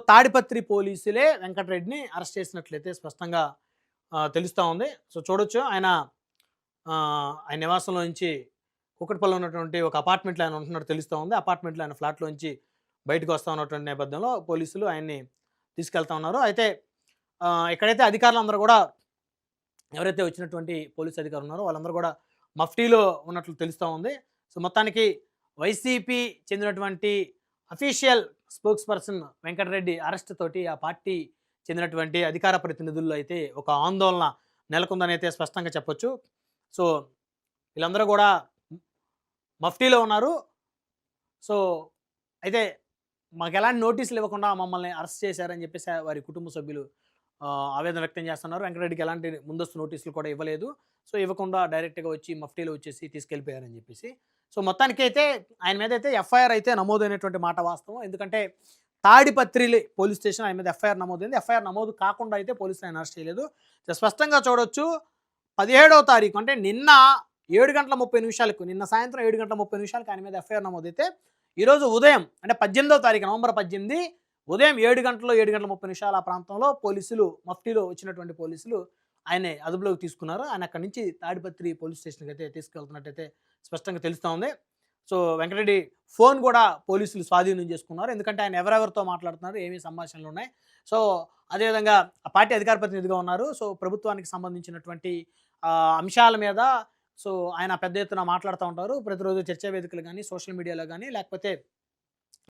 తాడిపత్రి పోలీసులే వెంకటరెడ్డిని అరెస్ట్ చేసినట్లయితే స్పష్టంగా తెలుస్తూ ఉంది. సో చూడొచ్చు ఆయన ఆయన నివాసంలో నుంచి కుక్కటిపల్లిలో ఉన్నటువంటి ఒక అపార్ట్మెంట్లో ఆయన ఉంటున్నట్టు తెలుస్తూ ఉంది. అపార్ట్మెంట్లో ఆయన ఫ్లాట్లోంచి బయటకు వస్తూ ఉన్నటువంటి నేపథ్యంలో పోలీసులు ఆయన్ని తీసుకెళ్తా ఉన్నారు. అయితే ఎక్కడైతే అధికారులందరూ కూడా ఎవరైతే వచ్చినటువంటి పోలీసు అధికారులు ఉన్నారో వాళ్ళందరూ కూడా మఫ్టీలో ఉన్నట్లు తెలుస్తూ ఉంది. సో మొత్తానికి వైసీపీ చెందినటువంటి official spokesperson Venkatareddy arrest తోటి ఆ పార్టీ చెందినటువంటి అధికార ప్రతినిధుల్లో అయితే ఒక ఆందోళన నెలకొందని అయితే స్పష్టంగా చెప్పొచ్చు. సో వీళ్ళందరూ కూడా మఫ్టీలో ఉన్నారు. సో అయితే మాకు ఎలాంటి నోటీసులు ఇవ్వకుండా మమ్మల్ని అరెస్ట్ చేశారని చెప్పేసి వారి కుటుంబ సభ్యులు ఆవేదన వ్యక్తం చేస్తున్నారు. వెంకటరెడ్డికి ఎలాంటి ముందస్తు నోటీసులు కూడా ఇవ్వలేదు. సో ఇవ్వకుండా డైరెక్ట్గా వచ్చి మఫ్టీలో వచ్చేసి తీసుకెళ్ళిపోయారని చెప్పేసి. సో మొత్తానికైతే ఆయన మీద అయితే ఎఫ్ఐఆర్ అయితే నమోదైనటువంటి మాట వాస్తవం. ఎందుకంటే తాడిపత్రి పోలీస్ స్టేషన్ ఆయన మీద ఎఫ్ఐఆర్ నమోదైంది. ఎఫ్ఐఆర్ నమోదు కాకుండా అయితే పోలీసులు ఆయన అరెస్ట్ చేయలేదు. స్పష్టంగా చూడొచ్చు 17వ తారీఖు అంటే నిన్న 7:30 నిన్న సాయంత్రం 7:30 ఆయన మీద ఎఫ్ఐఆర్ నమోదైతే ఈరోజు ఉదయం అంటే 18వ తారీఖు నవంబర్ 18 ఉదయం 7:30 ఆ ప్రాంతంలో పోలీసులు మఫ్టీలో వచ్చినటువంటి పోలీసులు ఆయనే అదుపులోకి తీసుకున్నారు. ఆయన అక్కడి నుంచి తాడిపత్రి పోలీస్ స్టేషన్కి అయితే తీసుకెళ్తున్నట్టయితే స్పష్టంగా తెలుస్తూ ఉంది. సో వెంకటరెడ్డి ఫోన్ కూడా పోలీసులు స్వాధీనం చేసుకున్నారు. ఎందుకంటే ఆయన ఎవరెవరితో మాట్లాడుతున్నారు, ఏమేమి సంభాషణలు ఉన్నాయి. సో అదేవిధంగా ఆ పార్టీ అధికార ప్రతినిధిగా ఉన్నారు. సో ప్రభుత్వానికి సంబంధించినటువంటి అంశాల మీద సో ఆయన పెద్ద ఎత్తున మాట్లాడుతూ ఉంటారు. ప్రతిరోజు చర్చా వేదికలు కానీ సోషల్ మీడియాలో కానీ లేకపోతే